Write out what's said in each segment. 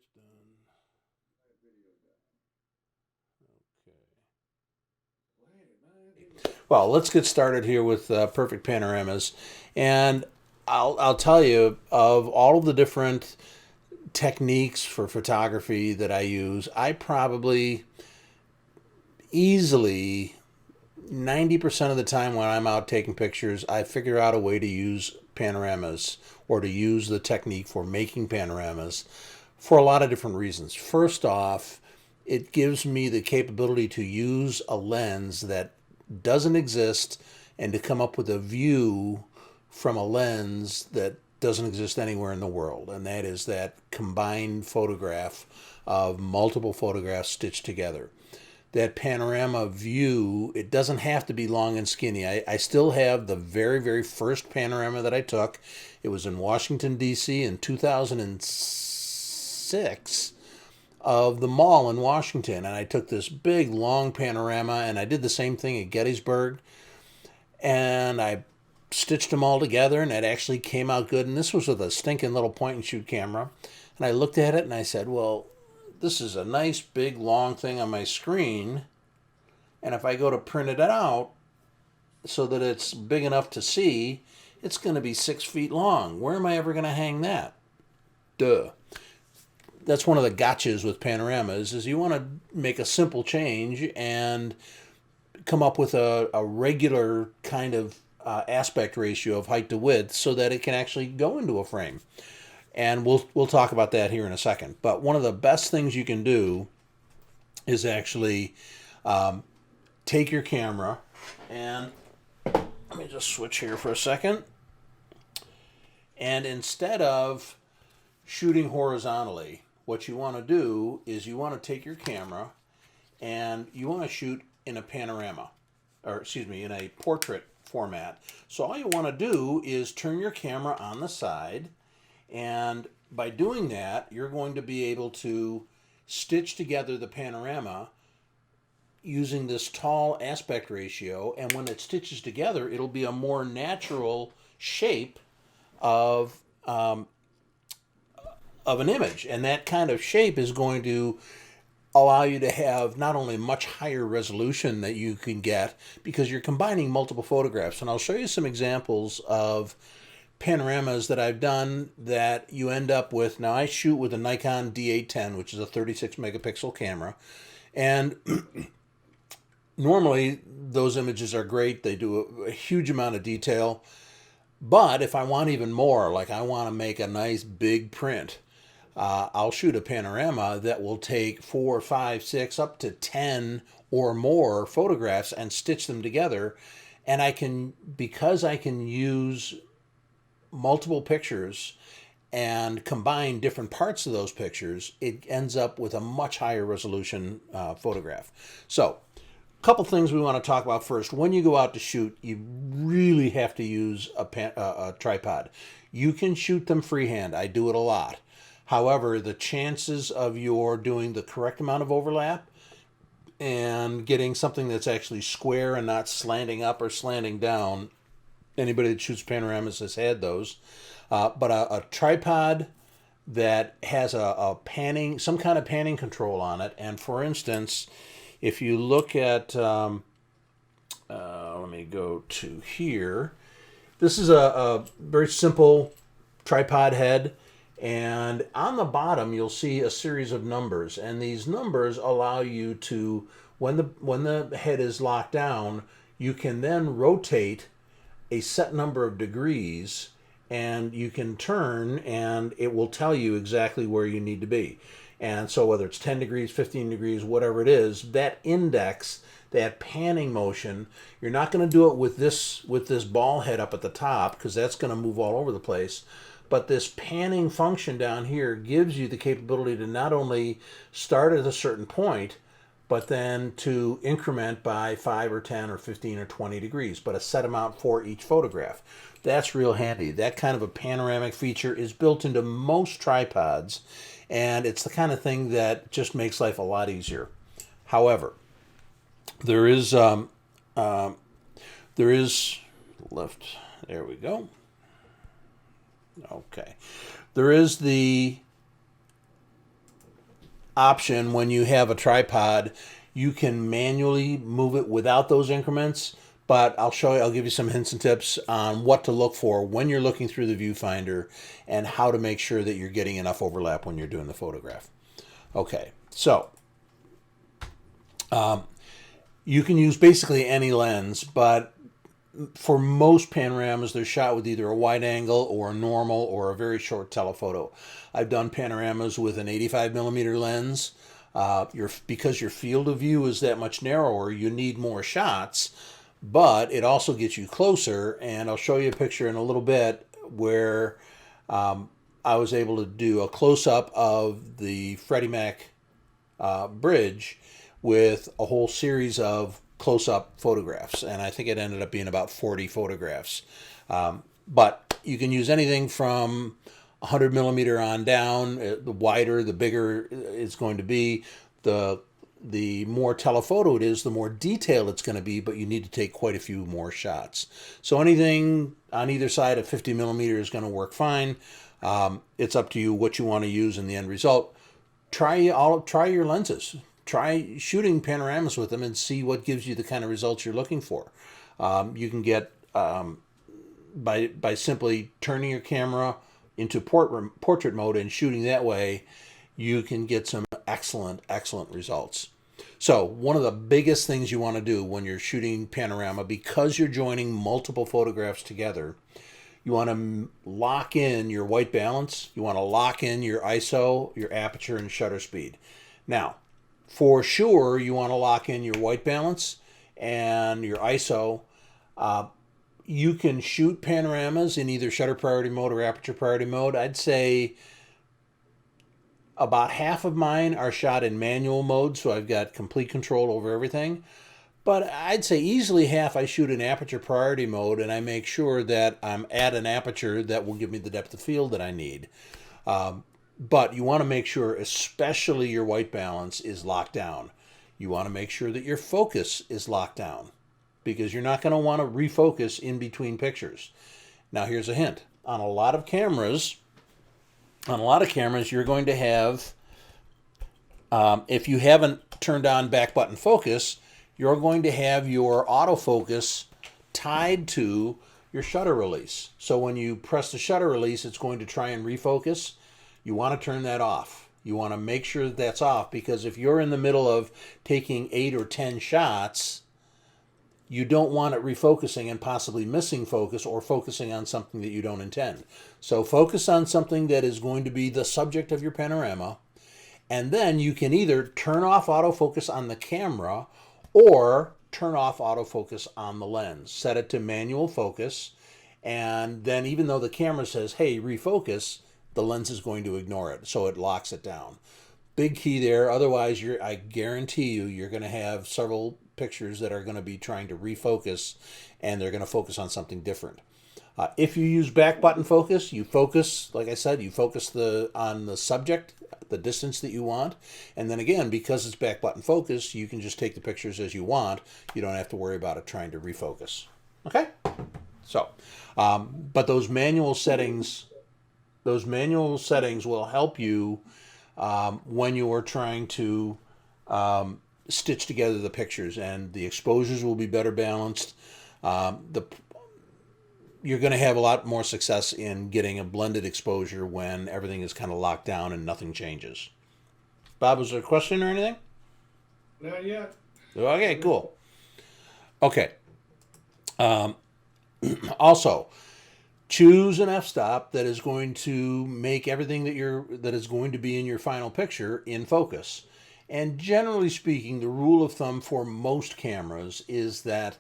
it's done. Okay. Well, let's get started here with perfect panoramas, and I'll tell you of all of the different techniques for photography that I use. I probably easily 90% of the time when I'm out taking pictures, I figure out a way to use panoramas or to use the technique for making panoramas for a lot of different reasons. First off, it gives me the capability to use a lens that doesn't exist and to come up with a view from a lens that doesn't exist anywhere in the world. And that is that combined photograph of multiple photographs stitched together. That panorama view, it doesn't have to be long and skinny. I still have the very, very first panorama that I took. It was in Washington, D.C. in 2006 of the mall in Washington. And I took this big, long panorama, and I did the same thing at Gettysburg. And I stitched them all together, and it actually came out good. And this was with a stinking little point-and-shoot camera. And I looked at it, and I said, well, this is a nice big long thing on my screen, and if I go to print it out so that it's big enough to see, it's going to be 6 feet long. Where am I ever going to hang that? Duh. That's one of the gotchas with panoramas, is you want to make a simple change and come up with a regular kind of aspect ratio of height to width so that it can actually go into a frame. And we'll talk about that here in a second. But one of the best things you can do is actually take your camera and let me just switch here for a second. And instead of shooting horizontally, what you want to do is you want to take your camera and you want to shoot in a panorama, or excuse me, in a portrait format. So all you want to do is turn your camera on the side. And by doing that, you're going to be able to stitch together the panorama using this tall aspect ratio. And when it stitches together, it'll be a more natural shape of an image. And that kind of shape is going to allow you to have not only much higher resolution that you can get because you're combining multiple photographs. And I'll show you some examples of panoramas that I've done that you end up with. Now I shoot with a Nikon D810, which is a 36 megapixel camera, and normally those images are great. They do a huge amount of detail, but if I want even more, like I want to make a nice big print, I'll shoot a panorama that will take 4, 5, 6, up to 10 or more photographs and stitch them together. And I can, because I can use multiple pictures and combine different parts of those pictures, it ends up with a much higher resolution photograph. So a couple things we want to talk about first. When you go out to shoot, you really have to use a tripod. You can shoot them freehand. I do it a lot. However, the chances of your doing the correct amount of overlap and getting something that's actually square and not slanting up or slanting down, anybody that shoots panoramas has had those. But a tripod that has a panning, some kind of panning control on it. And for instance, if you look at, let me go to here. This is a very simple tripod head. And on the bottom, you'll see a series of numbers. And these numbers allow you to, when the head is locked down, you can then rotate a set number of degrees, and you can turn and it will tell you exactly where you need to be. And so whether it's 10 degrees, 15 degrees, whatever it is, that index, that panning motion, you're not going to do it with this ball head up at the top because that's going to move all over the place. But this panning function down here gives you the capability to not only start at a certain point, but then to increment by 5 or 10 or 15 or 20 degrees, but a set amount for each photograph. That's real handy. That kind of a panoramic feature is built into most tripods, and it's the kind of thing that just makes life a lot easier. However, there is left. There we go. Okay. There is the option when you have a tripod. You can manually move it without those increments, but I'll give you some hints and tips on what to look for when you're looking through the viewfinder and how to make sure that you're getting enough overlap when you're doing the photograph. Okay, so you can use basically any lens, but for most panoramas, they're shot with either a wide angle or a normal or a very short telephoto. I've done panoramas with an 85 millimeter lens. Because your field of view is that much narrower, you need more shots, but it also gets you closer. And I'll show you a picture in a little bit where I was able to do a close-up of the Freddie Mac bridge with a whole series of close-up photographs, and I think it ended up being about 40 photographs. But you can use anything from 100 millimeter on down. The wider, the bigger it's going to be. The more telephoto it is, the more detailed it's going to be, but you need to take quite a few more shots. So anything on either side of 50 millimeter is going to work fine. It's up to you what you want to use in the end result. Try your lenses. Try shooting panoramas with them and see what gives you the kind of results you're looking for. You can get, by simply turning your camera into portrait mode and shooting that way, you can get some excellent results. So one of the biggest things you want to do when you're shooting panorama, because you're joining multiple photographs together, you want to lock in your white balance. You want to lock in your ISO, your aperture, and shutter speed. Now, for sure, you want to lock in your white balance and your ISO. You can shoot panoramas in either shutter priority mode or aperture priority mode. I'd say about half of mine are shot in manual mode, so I've got complete control over everything. But I'd say easily half I shoot in aperture priority mode, and I make sure that I'm at an aperture that will give me the depth of field that I need. But you want to make sure, especially your white balance, is locked down. You want to make sure that your focus is locked down, because you're not going to want to refocus in between pictures. Now, here's a hint. On a lot of cameras, you're going to have, if you haven't turned on back button focus, you're going to have your autofocus tied to your shutter release. So when you press the shutter release, it's going to try and refocus. You want to turn that off. You want to make sure that that's off, because if you're in the middle of taking 8 or 10 shots, you don't want it refocusing and possibly missing focus or focusing on something that you don't intend. So focus on something that is going to be the subject of your panorama, and then you can either turn off autofocus on the camera or turn off autofocus on the lens. Set it to manual focus, and then even though the camera says, hey, refocus, the lens is going to ignore it, so it locks it down. Big key there. Otherwise, I guarantee you're going to have several pictures that are going to be trying to refocus, and they're going to focus on something different. If you use back button focus, you focus, like I said, you focus on the subject, the distance that you want, and then again, because it's back button focus, you can just take the pictures as you want. You don't have to worry about it trying to refocus. Okay? So, but those manual settings will help you when you are trying to stitch together the pictures, and the exposures will be better balanced. You're going to have a lot more success in getting a blended exposure when everything is kind of locked down and nothing changes. Bob, was there a question or anything? Not yet. Okay, cool. Okay. Also, choose an f-stop that is going to make everything that is going to be in your final picture in focus. And generally speaking, the rule of thumb for most cameras is that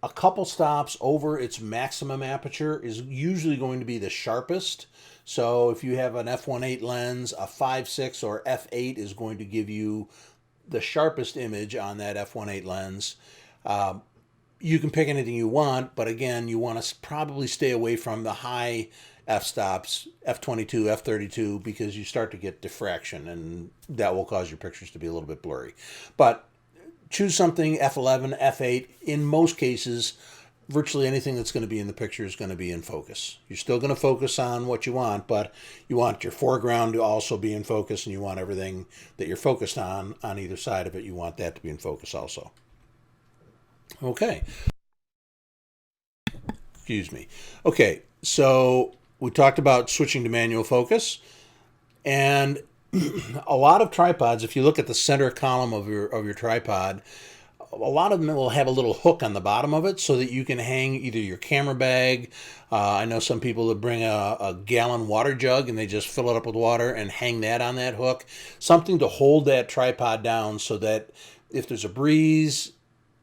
a couple stops over its maximum aperture is usually going to be the sharpest. So if you have an f1.8 lens, a 5.6 or f8 is going to give you the sharpest image on that f1.8 lens. You can pick anything you want, but again, you want to probably stay away from the high f-stops, f22, f32, because you start to get diffraction, and that will cause your pictures to be a little bit blurry. But choose something f11, f8. In most cases, virtually anything that's going to be in the picture is going to be in focus. You're still going to focus on what you want, but you want your foreground to also be in focus, and you want everything that you're focused on either side of it, you want that to be in focus also. Okay. Excuse me. Okay, so we talked about switching to manual focus, and a lot of tripods, if you look at the center column of your tripod, a lot of them will have a little hook on the bottom of it so that you can hang either your camera bag. I know some people that bring a gallon water jug and they just fill it up with water and hang that on that hook. Something to hold that tripod down so that if there's a breeze,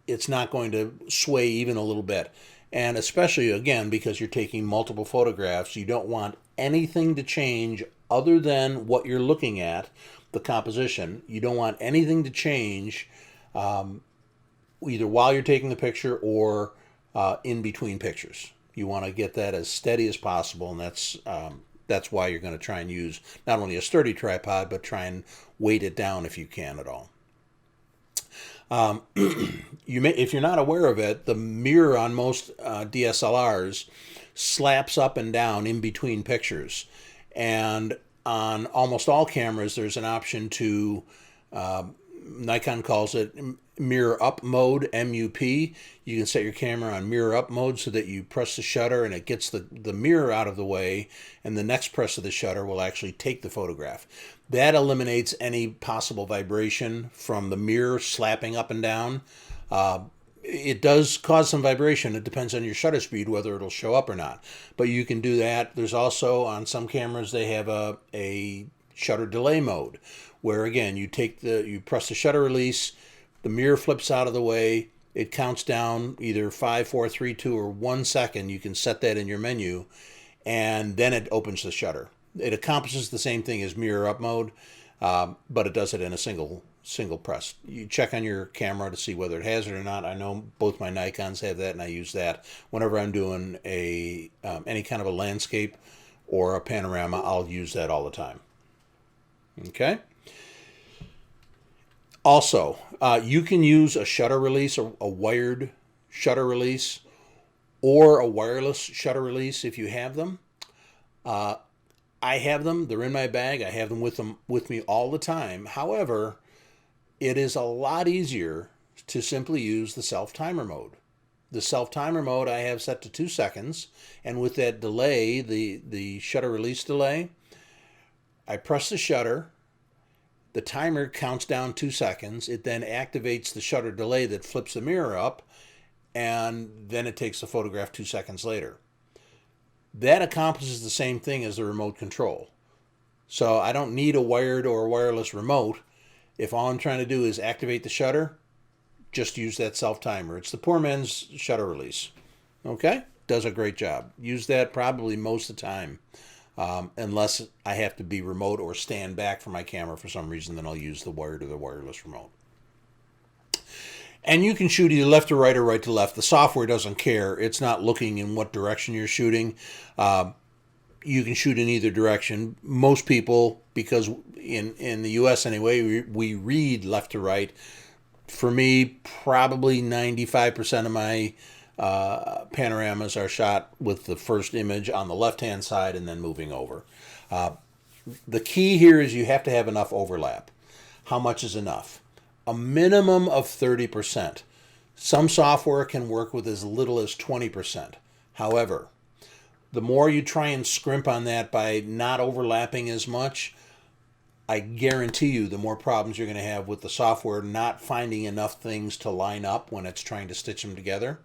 it's not going to sway even a little bit. And especially, again, because you're taking multiple photographs, you don't want anything to change other than what you're looking at, the composition. You don't want anything to change either while you're taking the picture or in between pictures. You want to get that as steady as possible, and that's why you're going to try and use not only a sturdy tripod, but try and weight it down if you can at all. If you're not aware of it, the mirror on most DSLRs slaps up and down in between pictures, and on almost all cameras, there's an option to Nikon calls it mirror up mode, MUP. You can set your camera on mirror up mode so that you press the shutter and it gets the mirror out of the way, and the next press of the shutter will actually take the photograph. That eliminates any possible vibration from the mirror slapping up and down. It does cause some vibration. It depends on your shutter speed whether it'll show up or not. But you can do that. There's also, on some cameras, they have a shutter delay mode, where again you press the shutter release, the mirror flips out of the way, it counts down either 5, 4, 3, 2, or 1 second. You can set that in your menu, and then it opens the shutter. It accomplishes the same thing as mirror up mode, but it does it in a single press. You check on your camera to see whether it has it or not. I know both my Nikons have that, and I use that whenever I'm doing any kind of a landscape or a panorama. I'll use that all the time. Okay. Also, you can use a shutter release, a wired shutter release, or a wireless shutter release if you have them. I have them. They're in my bag. I have them with me all the time. However, it is a lot easier to simply use the self-timer mode. The self-timer mode I have set to 2 seconds, and with that delay, the shutter release delay, I press the shutter. The timer counts down 2 seconds. It then activates the shutter delay that flips the mirror up, and then it takes the photograph 2 seconds later. That accomplishes the same thing as the remote control. So I don't need a wired or a wireless remote. If all I'm trying to do is activate the shutter, just use that self-timer. It's the poor man's shutter release. Okay? Does a great job. Use that probably most of the time. Unless I have to be remote or stand back from my camera for some reason, then I'll use the wired or the wireless remote. And you can shoot either left to right or right to left. The software doesn't care. It's not looking in what direction you're shooting. You can shoot in either direction. Most people, because in the U.S. anyway, we read left to right. For me, probably 95% of my panoramas are shot with the first image on the left-hand side and then moving over. The key here is you have to have enough overlap. How much is enough? A minimum of 30%. Some software can work with as little as 20%. However, the more you try and scrimp on that by not overlapping as much, I guarantee you the more problems you're going to have with the software not finding enough things to line up when it's trying to stitch them together.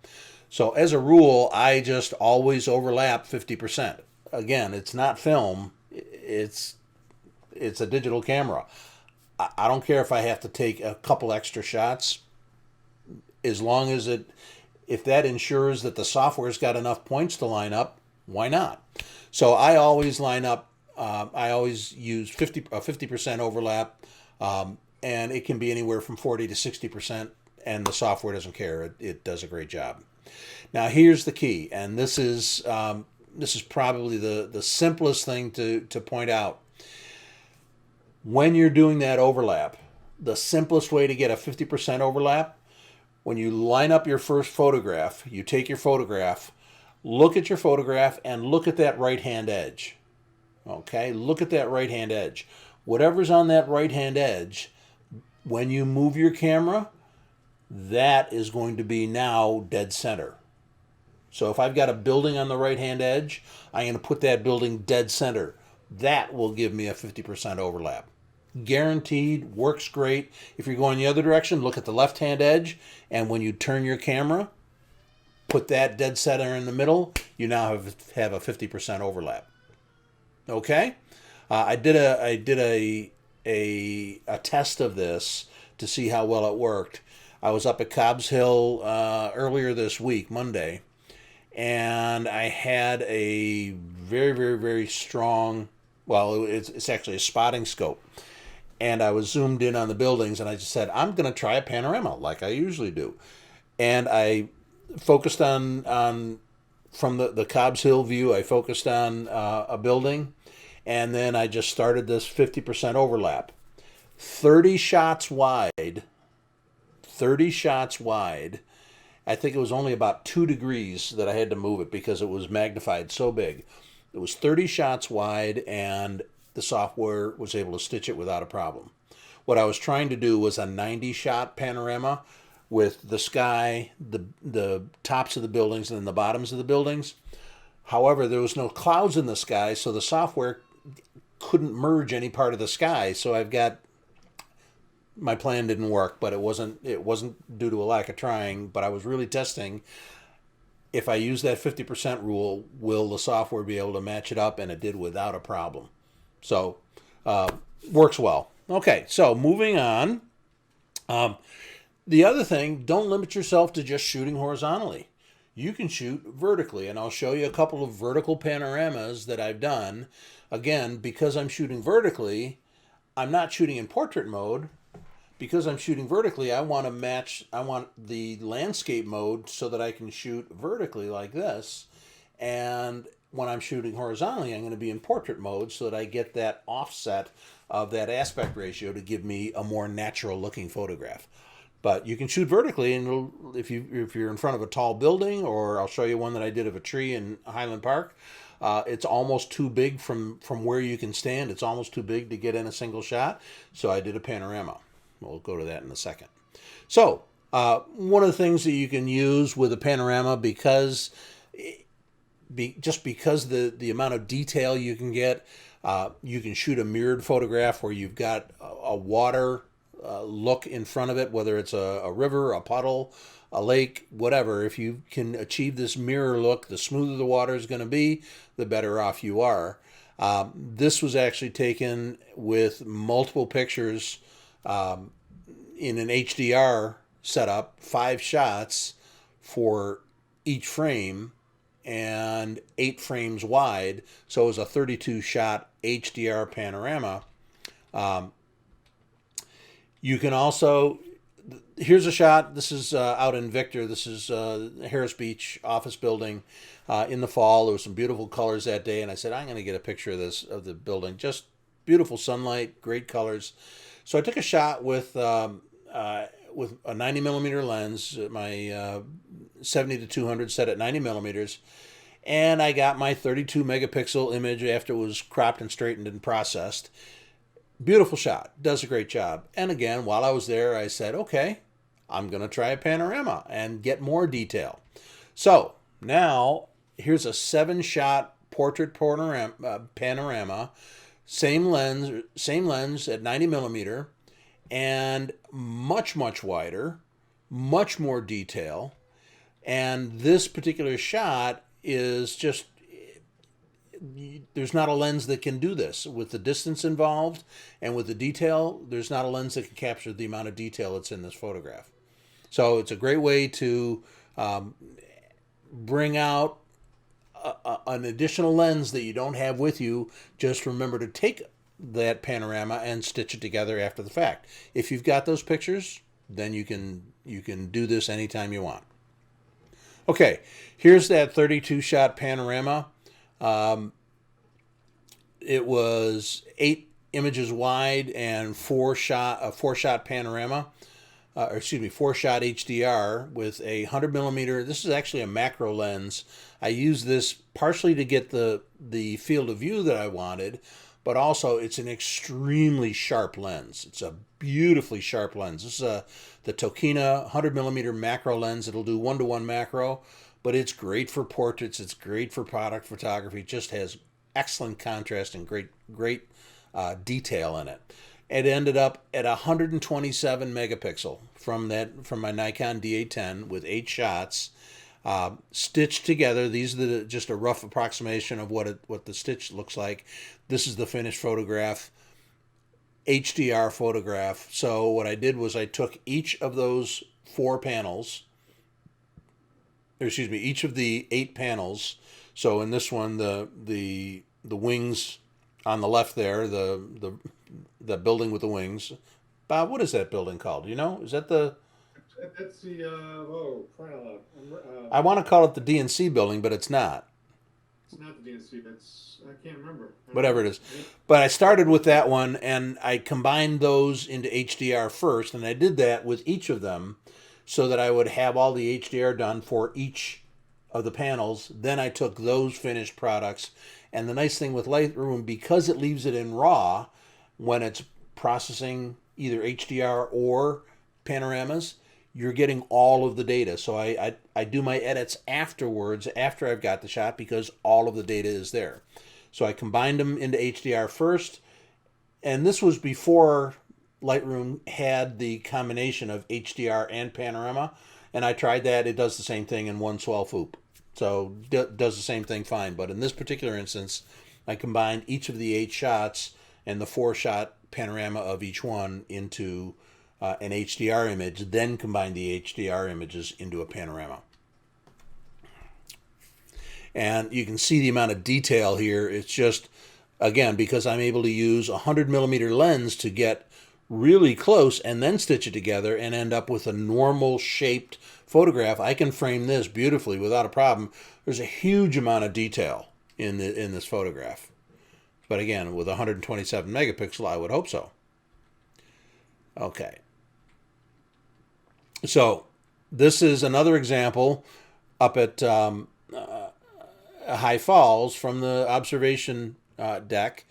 So as a rule, I just always overlap 50%. Again, it's not film. It's a digital camera. I don't care if I have to take a couple extra shots, as long as if that ensures that the software's got enough points to line up, why not? So I always line up. I always use 50% overlap, and it can be anywhere from 40 to 60%, and the software doesn't care. It does a great job. Now here's the key, and this is probably the simplest thing to point out. When you're doing that overlap, the simplest way to get a 50% overlap, when you line up your first photograph, you take your photograph, look at your photograph, and look at that right-hand edge. Okay, look at that right-hand edge. Whatever's on that right-hand edge, when you move your camera, that is going to be now dead center. So if I've got a building on the right-hand edge, I'm going to put that building dead center. That will give me a 50% overlap. Guaranteed, works great. If you're going the other direction, look at the left-hand edge, and when you turn your camera, put that dead center in the middle, you now have a 50% overlap. Okay? I did a test of this to see how well it worked. I was up at Cobb's Hill earlier this week, Monday, and I had a very, very, very strong, well, it's actually a spotting scope. And I was zoomed in on the buildings, and I just said, I'm going to try a panorama like I usually do. And I focused on from the Cobb's Hill view, I focused on a building, and then I just started this 50% overlap. 30 shots wide, 30 shots wide. I think it was only about 2 degrees that I had to move it because it was magnified so big. It was 30 shots wide, and the software was able to stitch it without a problem. What I was trying to do was a 90-shot panorama with the sky, the tops of the buildings, and then the bottoms of the buildings. However, there was no clouds in the sky, so the software couldn't merge any part of the sky. So my plan didn't work, but it wasn't due to a lack of trying, but I was really testing if I use that 50% rule, will the software be able to match it up? And it did without a problem. So, works well. Okay, so moving on. The other thing, don't limit yourself to just shooting horizontally. You can shoot vertically, and I'll show you a couple of vertical panoramas that I've done. Again, because I'm shooting vertically, I'm not shooting in portrait mode. Because I'm shooting vertically, I want the landscape mode so that I can shoot vertically like this. And when I'm shooting horizontally, I'm going to be in portrait mode so that I get that offset of that aspect ratio to give me a more natural looking photograph. But you can shoot vertically, and if you're in front of a tall building, or I'll show you one that I did of a tree in Highland Park. It's almost too big from where you can stand. It's almost too big to get in a single shot. So I did a panorama. We'll go to that in a second. So one of the things that you can use with a panorama, because the amount of detail you can get, you can shoot a mirrored photograph where you've got a water look in front of it, whether it's a river, a puddle, a lake, whatever. If you can achieve this mirror look, the smoother the water is going to be, the better off you are. This was actually taken with multiple pictures in an HDR setup, 5 shots for each frame and 8 frames wide. So it was a 32-shot HDR panorama. You can also, here's a shot. This is out in Victor. This is Harris Beach office building in the fall. There was some beautiful colors that day, and I said, I'm going to get a picture of the building. Just beautiful sunlight, great colors. So I took a shot with a 90 millimeter lens, my 70 to 200 set at 90 millimeters, and I got my 32 megapixel image after it was cropped and straightened and processed. Beautiful shot, does a great job. And again, while I was there, I said, okay, I'm going to try a panorama and get more detail. So now here's a 7-shot portrait panorama. Same lens at 90 millimeter, and much, much wider, much more detail. And this particular shot is just, there's not a lens that can do this. With the distance involved and with the detail, there's not a lens that can capture the amount of detail that's in this photograph. So it's a great way to bring out an additional lens that you don't have with you. Just remember to take that panorama and stitch it together after the fact. If you've got those pictures, then you can do this anytime you want. Okay, here's that 32-shot panorama. It was 8 images wide and 4-shot panorama. or excuse me, 4-shot HDR with a 100 millimeter. This is actually a macro lens. I use this partially to get the field of view that I wanted, but also it's an extremely sharp lens. It's a beautifully sharp lens. This is the Tokina 100 millimeter macro lens. It'll do 1-to-1 macro, but it's great for portraits. It's great for product photography. It just has excellent contrast and great detail in it. It ended up at 127 megapixel from my Nikon D810 with 8 shots, stitched together. These are just a rough approximation of what the stitch looks like. This is the finished photograph, HDR photograph. So what I did was I took each of those 4 panels, or excuse me, each of the 8 panels. So in this one, the wings on the left there, the building with the wings. Bob, what is that building called? Do you know? Is that the? That's the I want to call it the DNC building, but it's not. it's not the DNC. That's I can't remember. Whatever it is. But I started with that one, and I combined those into HDR first, and I did that with each of them so that I would have all the HDR done for each of the panels. Then I took those finished products, and the nice thing with Lightroom, because it leaves it in RAW, when it's processing either HDR or panoramas, you're getting all of the data. So I do my edits afterwards, after I've got the shot, because all of the data is there. So I combined them into HDR first, and this was before Lightroom had the combination of HDR and panorama, and I tried that. It does the same thing in one swell foop. So does the same thing fine. But in this particular instance, I combined each of the 8 shots and the 4-shot panorama of each one into an HDR image, then combined the HDR images into a panorama. And you can see the amount of detail here. It's just, again, because I'm able to use a 100 millimeter lens to get really close and then stitch it together and end up with a normal shaped photograph. I can frame this beautifully without a problem. There's a huge amount of detail in this photograph. But again, with 127 megapixel, I would hope so. Okay. So this is another example up at High Falls from the observation deck.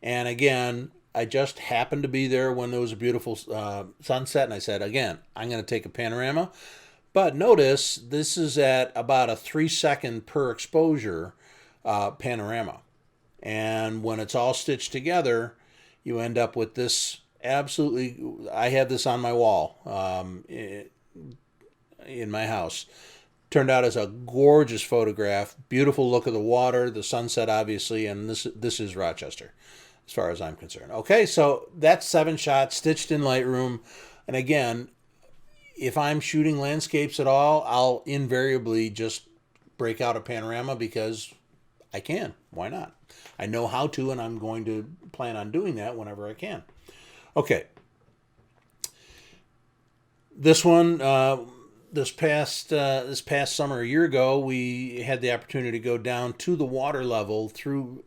And again, I just happened to be there when there was a beautiful sunset. And I said, again, I'm going to take a panorama. But notice this is at about a 3-second per exposure panorama. And when it's all stitched together, you end up with this absolutely, I have this on my wall in my house. Turned out as a gorgeous photograph, beautiful look of the water, the sunset obviously, and this is Rochester as far as I'm concerned. Okay, so that's 7 shots stitched in Lightroom. And again, if I'm shooting landscapes at all, I'll invariably just break out a panorama because I can. Why not? I know how to, and I'm going to plan on doing that whenever I can. Okay. This one, this past summer, a year ago, we had the opportunity to go down to the water level through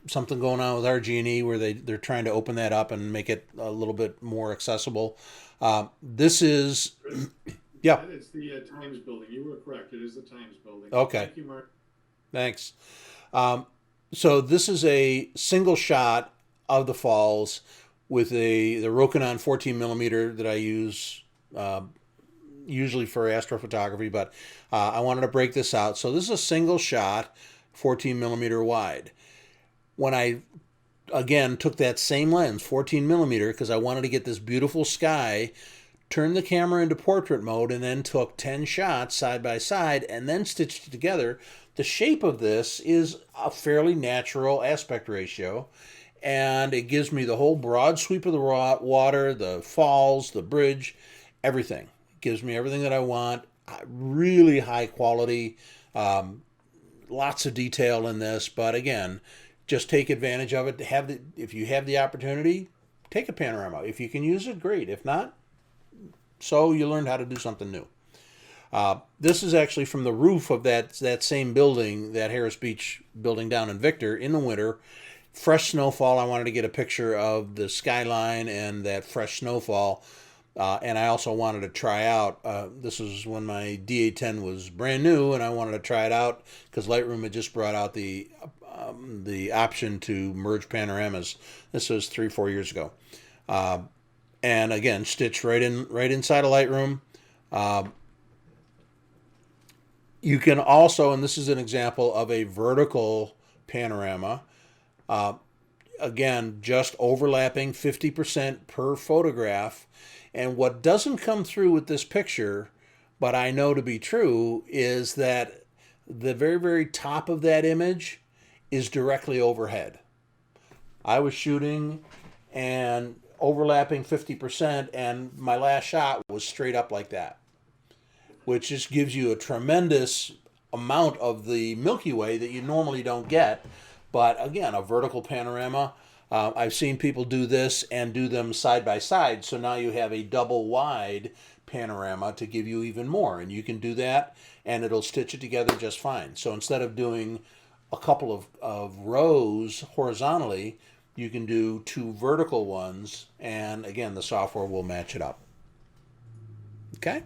something going on with RG&E where they're trying to open that up and make it a little bit more accessible. This is, yeah. It's the Times building. You were correct. It is the Times building. Okay. Thank you, Mark. Thanks. So this is a single shot of the falls with the Rokinon 14 millimeter that I use usually for astrophotography, but I wanted to break this out. So this is a single shot, 14 millimeter wide. When I, again, took that same lens, 14 millimeter, because I wanted to get this beautiful sky, turned the camera into portrait mode, and then took 10 shots side by side and then stitched it together. The shape of this is a fairly natural aspect ratio, and it gives me the whole broad sweep of the water, the falls, the bridge, everything. It gives me everything that I want. Really high quality, lots of detail in this, but again, just take advantage of it. If you have the opportunity, take a panorama. If you can use it, great. If not, so you learned how to do something new. This is actually from the roof of that same building, that Harris Beach building down in Victor, in the winter. fresh snowfall. I wanted to get a picture of the skyline and that fresh snowfall. And I also wanted to try out, this was when my DA10 was brand new, and I wanted to try it out because Lightroom had just brought out the option to merge panoramas. This was 3-4 years ago. And again, stitched right inside of Lightroom. You can also, and this is an example of a vertical panorama, again, just overlapping 50% per photograph. And what doesn't come through with this picture, but I know to be true, is that the very, very top of that image is directly overhead. I was shooting and overlapping 50%, and my last shot was straight up like that, which just gives you a tremendous amount of the Milky Way that you normally don't get. But again, a vertical panorama, I've seen people do this and do them side by side. So now you have a double wide panorama to give you even more. And you can do that and it'll stitch it together just fine. So instead of doing a couple of rows horizontally, you can do 2 vertical ones. And again, the software will match it up. Okay?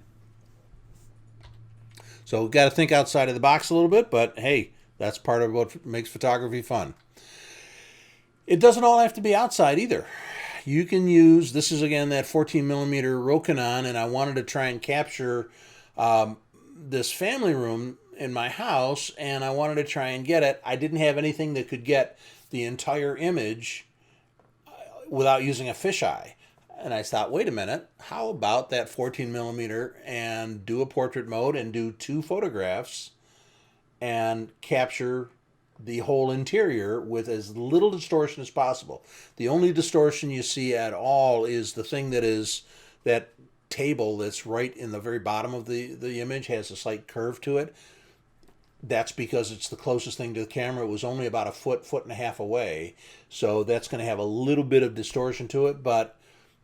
So we've got to think outside of the box a little bit, but hey, that's part of what makes photography fun. It doesn't all have to be outside either. You can use, this is again that 14 millimeter Rokinon, and I wanted to try and capture this family room in my house, and I wanted to try and get it. I didn't have anything that could get the entire image without using a fisheye. And I thought, wait a minute, how about that 14 millimeter and do a portrait mode and do 2 photographs and capture the whole interior with as little distortion as possible. The only distortion you see at all is the thing that is that table that's right in the very bottom of the image has a slight curve to it. That's because it's the closest thing to the camera. It was only about a foot and a half away. So that's going to have a little bit of distortion to it, but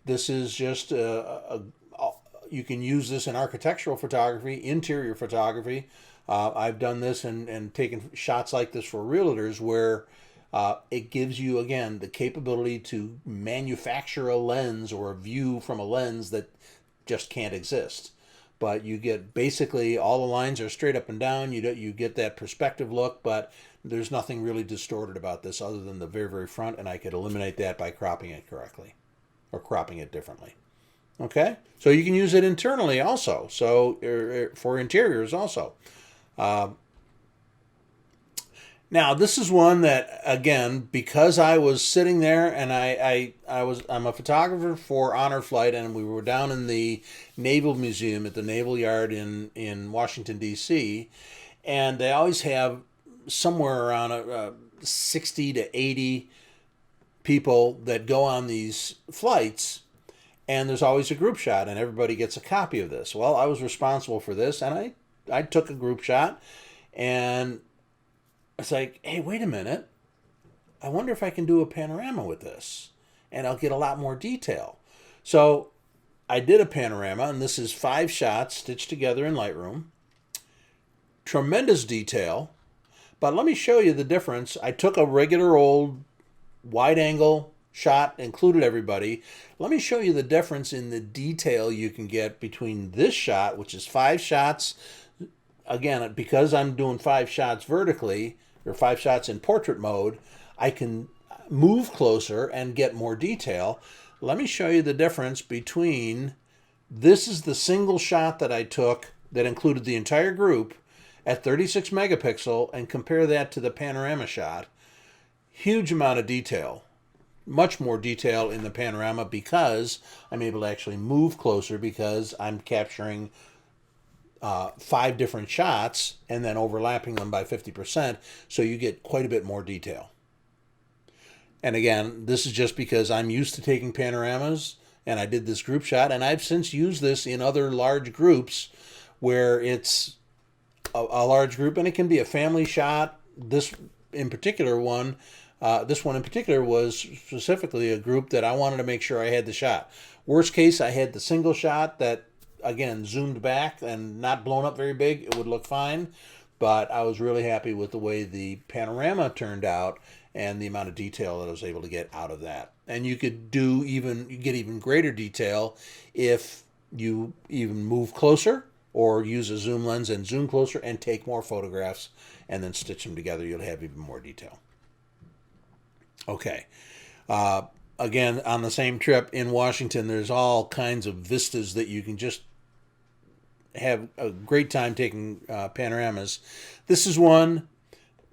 this is just you can use this in architectural photography, interior photography. I've done this and taken shots like this for realtors where it gives you, again, the capability to manufacture a lens or a view from a lens that just can't exist. But you get basically all the lines are straight up and down. You get that perspective look, but there's nothing really distorted about this other than the very, very front, and I could eliminate that by cropping it correctly or cropping it differently. Okay? So you can use it internally also, so for interiors also. Now this is one that, again, because I was sitting there and I'm a photographer for Honor Flight, and we were down in the Naval Museum at the Naval Yard in Washington, D.C., and they always have somewhere around 60 to 80 people that go on these flights, and there's always a group shot, and everybody gets a copy of this. Well, I was responsible for this, and I took a group shot, and it's like, hey, wait a minute. I wonder if I can do a panorama with this, and I'll get a lot more detail. So I did a panorama, and this is 5 shots stitched together in Lightroom. Tremendous detail, but let me show you the difference. I took a regular old wide angle shot, included everybody. Let me show you the difference in the detail you can get between this shot, which is 5 shots. Again, because I'm doing 5 shots vertically, or 5 shots in portrait mode, I can move closer and get more detail. Let me show you the difference between, this is the single shot that I took that included the entire group at 36 megapixel, and compare that to the panorama shot. Huge amount of detail. Much more detail in the panorama because I'm able to actually move closer because I'm capturing 5 different shots and then overlapping them by 50%, so you get quite a bit more detail. And again, this is just because I'm used to taking panoramas, and I did this group shot, and I've since used this in other large groups where it's a large group, and it can be a family shot. This in particular one, this one in particular was specifically a group that I wanted to make sure I had the shot. Worst case, I had the single shot that, again, zoomed back and not blown up very big. It would look fine, but I was really happy with the way the panorama turned out, and the amount of detail that I was able to get out of that. And you could get even greater detail if you even move closer or use a zoom lens and zoom closer and take more photographs and then stitch them together. You'll have even more detail. Okay. Again, on the same trip in Washington, there's all kinds of vistas that you can just have a great time taking panoramas. This is one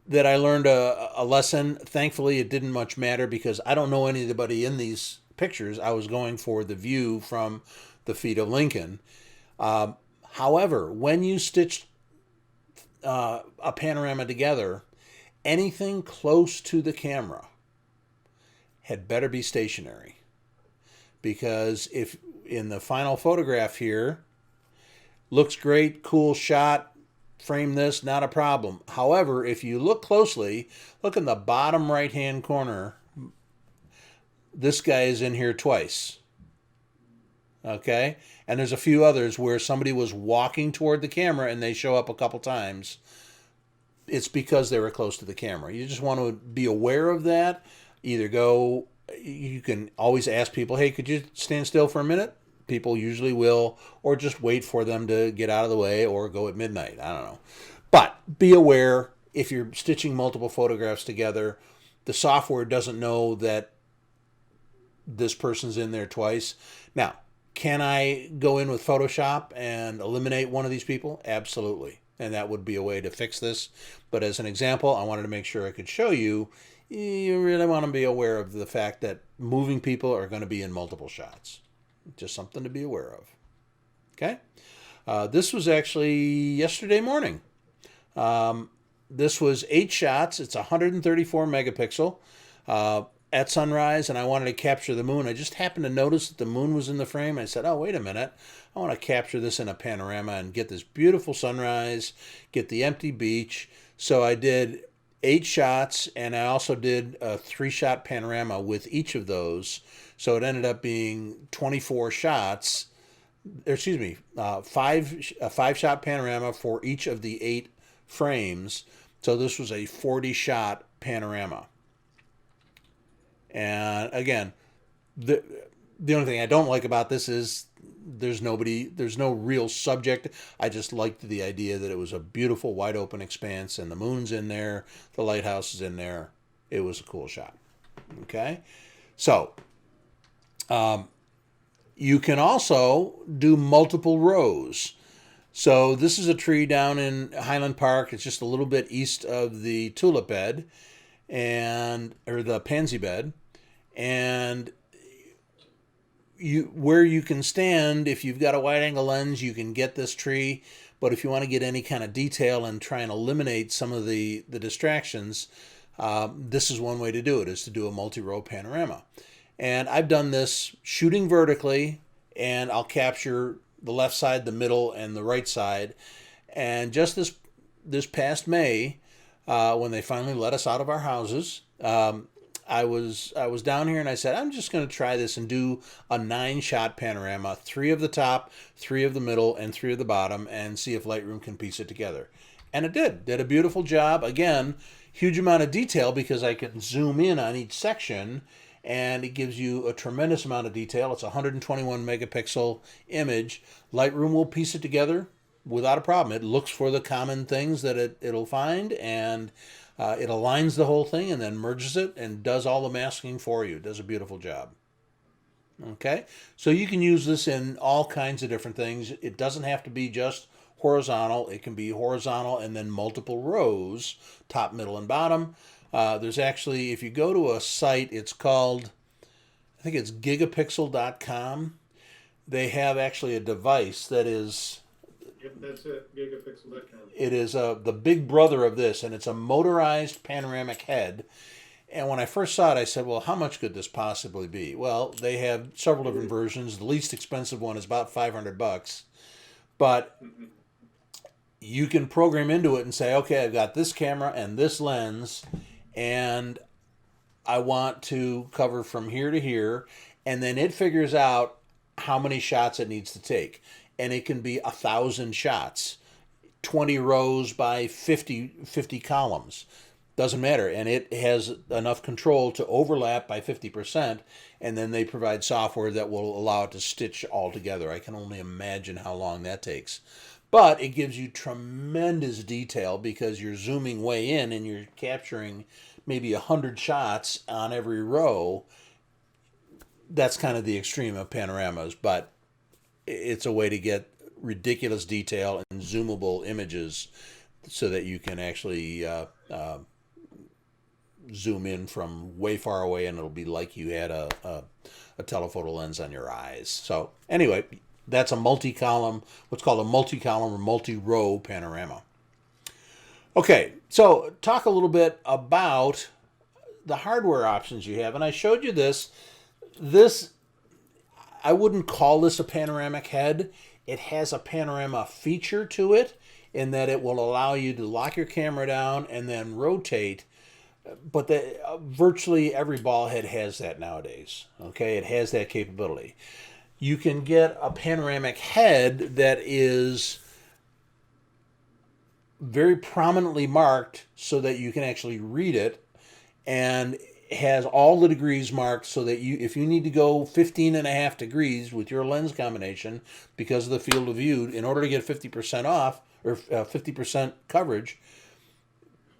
that I learned a lesson. Thankfully, it didn't much matter because I don't know anybody in these pictures. I was going for the view from the feet of Lincoln. However, when you stitch a panorama together, anything close to the camera had better be stationary, because if in the final photograph here, looks great, cool shot, frame this, not a problem. However, if you look closely, look in the bottom right hand corner, this guy is in here twice. Okay, and there's a few others where somebody was walking toward the camera and they show up a couple times. It's because they were close to the camera. You just want to be aware of that. You can always ask people, hey, could you stand still for a minute? People usually will, or just wait for them to get out of the way or go at midnight. I don't know. But be aware, if you're stitching multiple photographs together, the software doesn't know that this person's in there twice. Now, can I go in with Photoshop and eliminate one of these people? Absolutely. And that would be a way to fix this. But as an example, I wanted to make sure I could show you. You really want to be aware of the fact that moving people are going to be in multiple shots. Just something to be aware of. Okay? This was actually yesterday morning. This was 8 shots. It's 134 megapixel at sunrise, and I wanted to capture the moon. I just happened to notice that the moon was in the frame. I said, oh, wait a minute. I want to capture this in a panorama and get this beautiful sunrise, get the empty beach. So I did 8 shots, and I also did a 3-shot panorama with each of those. So it ended up being 24 shots, a 5-shot panorama for each of the 8 frames. So this was a 40-shot panorama. And again, the only thing I don't like about this is there's no real subject. I just liked the idea that it was a beautiful wide open expanse and the moon's in there, the lighthouse is in there. It was a cool shot. Okay. So, you can also do multiple rows. So this is a tree down in Highland Park. It's just a little bit east of the tulip bed or the pansy bed. And where you can stand, if you've got a wide angle lens, you can get this tree. But if you want to get any kind of detail and try and eliminate some of the distractions, this is one way to do it, is to do a multi-row panorama. And I've done this shooting vertically, and I'll capture the left side, the middle, and the right side. And just this past May, when they finally let us out of our houses, I was down here and I said, I'm just going to try this and do a 9-shot panorama, 3 of the top, 3 of the middle, and 3 of the bottom, and see if Lightroom can piece it together. And it did a beautiful job. Again, huge amount of detail because I can zoom in on each section, and it gives you a tremendous amount of detail. It's a 121 megapixel image. Lightroom will piece it together without a problem. It looks for the common things that it'll find, and it aligns the whole thing and then merges it and does all the masking for you. It does a beautiful job. Okay, so you can use this in all kinds of different things. It doesn't have to be just horizontal. It can be horizontal and then multiple rows, top, middle, and bottom. There's actually, if you go to a site, it's called, I think it's gigapixel.com. They have actually a device that is... Yep, that's it, gigapixel.com. It is the big brother of this, and it's a motorized panoramic head. And when I first saw it, I said, well, how much could this possibly be? Well, they have several different versions. The least expensive one is about $500. But you can program into it and say, okay, I've got this camera and this lens, and I want to cover from here to here. And then it figures out how many shots it needs to take. And it can be 1,000 shots, 20 rows by 50 columns. Doesn't matter. And it has enough control to overlap by 50%, and then they provide software that will allow it to stitch all together. I can only imagine how long that takes. But it gives you tremendous detail because you're zooming way in and you're capturing maybe 100 shots on every row. That's kind of the extreme of panoramas, but it's a way to get ridiculous detail and zoomable images so that you can actually zoom in from way far away and it'll be like you had a telephoto lens on your eyes. So anyway, that's a multi-column, what's called a multi-column or multi-row panorama. Okay, so talk a little bit about the hardware options you have. And I showed you this. I wouldn't call this a panoramic head. It has a panorama feature to it in that it will allow you to lock your camera down and then rotate. But virtually every ball head has that nowadays. Okay, it has that capability. You can get a panoramic head that is very prominently marked so that you can actually read it, and has all the degrees marked so that if you need to go 15.5 degrees with your lens combination because of the field of view, in order to get 50% off or 50% coverage,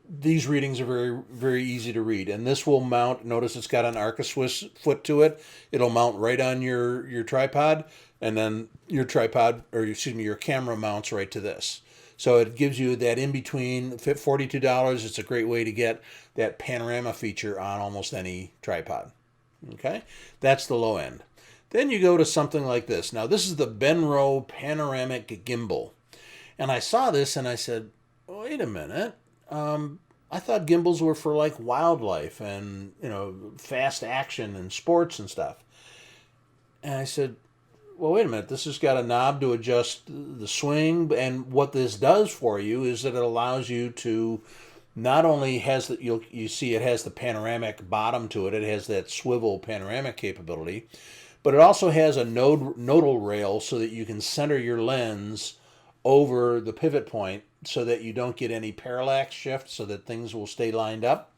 these readings are very, very easy to read. And this will mount, notice it's got an Arca Swiss foot to it. It'll mount right on your tripod, and then your camera mounts right to this. So it gives you that in between, $42. It's a great way to get that panorama feature on almost any tripod. Okay, that's the low end. Then you go to something like this. Now this is the Benro Panoramic Gimbal. And I saw this and I said, wait a minute. I thought gimbals were for like wildlife and, fast action and sports and stuff. And I said, well, wait a minute, this has got a knob to adjust the swing, and what this does for you is that it allows you to not only you see it has the panoramic bottom to it, it has that swivel panoramic capability, but it also has a nodal rail so that you can center your lens over the pivot point so that you don't get any parallax shift, so that things will stay lined up.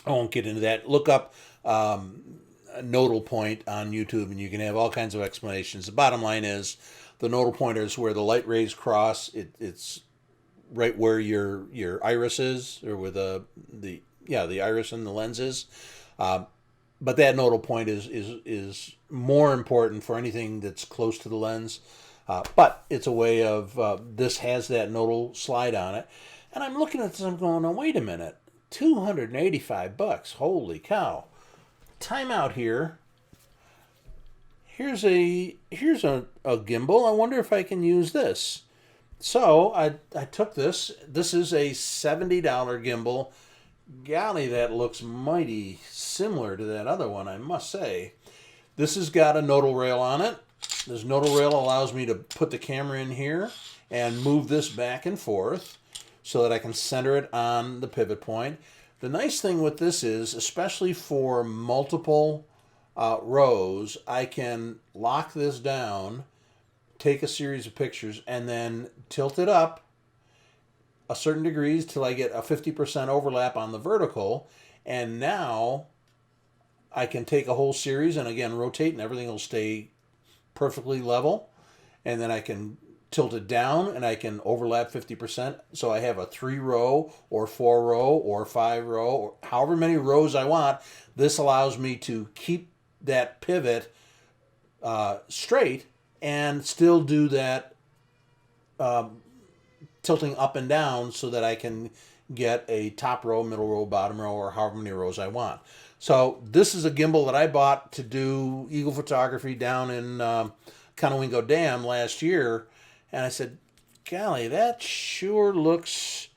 I won't get into that. Look up a nodal point on YouTube and you can have all kinds of explanations. The bottom line is the nodal point is where the light rays cross. It's right where your iris is, or where the iris and the lens is. But that nodal point is more important for anything that's close to the lens. But it's a way of, this has that nodal slide on it. And I'm looking at this, I'm going, oh, wait a minute, $285, holy cow. Time out here. Here's a gimbal. I wonder if I can use this. So I took this. This is a $70 gimbal. Golly, that looks mighty similar to that other one, I must say. This has got a nodal rail on it. This nodal rail allows me to put the camera in here and move this back and forth so that I can center it on the pivot point. The nice thing with this is, especially for multiple rows, I can lock this down, take a series of pictures, and then tilt it up a certain degrees till I get a 50% overlap on the vertical. And now I can take a whole series and again rotate and everything will stay perfectly level. And then I can tilt it down and I can overlap 50%. So I have a 3-row or 4-row or 5-row or however many rows I want. This allows me to keep that pivot straight and still do that tilting up and down so that I can get a top row, middle row, bottom row, or however many rows I want. So this is a gimbal that I bought to do eagle photography down in Conowingo Dam last year. And I said, golly, that sure looks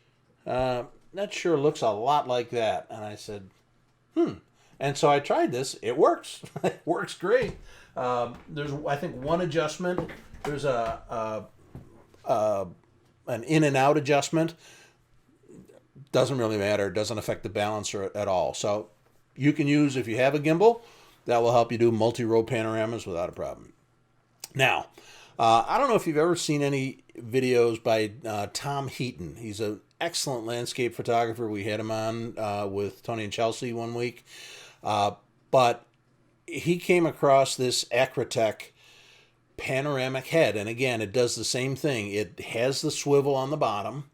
a lot like that. And I said, And so I tried this. It works. It works great. There's, I think, one adjustment. There's an in and out adjustment. Doesn't really matter. It doesn't affect the balance at all. So you can use, if you have a gimbal, that will help you do multi-row panoramas without a problem. Now, I don't know if you've ever seen any videos by Tom Heaton. He's an excellent landscape photographer. We had him on with Tony and Chelsea one week. But he came across this Acratech panoramic head. And again, it does the same thing. It has the swivel on the bottom,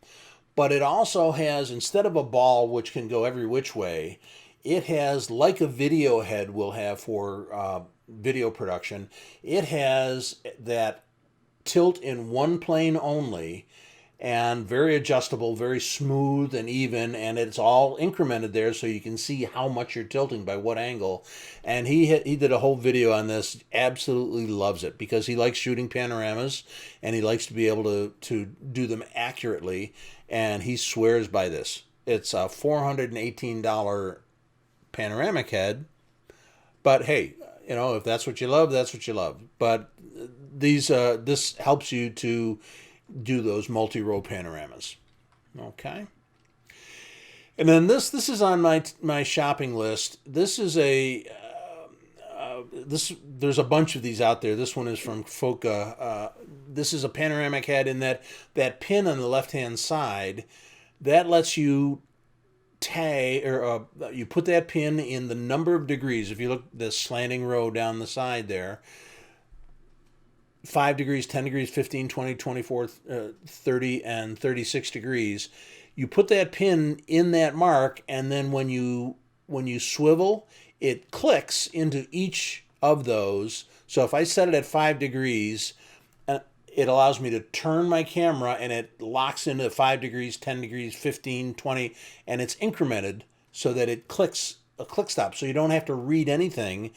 but it also has, instead of a ball which can go every which way, it has, like a video head will have for video production, it has that tilt in one plane only, and very adjustable, very smooth and even, and it's all incremented there so you can see how much you're tilting by what angle. And he did a whole video on this. Absolutely loves it because he likes shooting panoramas and he likes to be able to do them accurately, and he swears by this. It's a $418 panoramic head, but hey, you know, if that's what you love, that's what you love. But this helps you to do those multi-row panoramas. Okay. And then this is on my shopping list. This is there's a bunch of these out there. This one is from Foca. This is a panoramic head, in that pin on the left-hand side that lets you tag, or you put that pin in the number of degrees. If you look the slanting row down the side there, 5 degrees, 10 degrees, 15, 20, 24, 30, and 36 degrees. You put that pin in that mark, and then when you swivel, it clicks into each of those. So if I set it at 5 degrees, it allows me to turn my camera, and it locks into 5 degrees, 10 degrees, 15, 20, and it's incremented so that it clicks a click stop. So you don't have to read anything.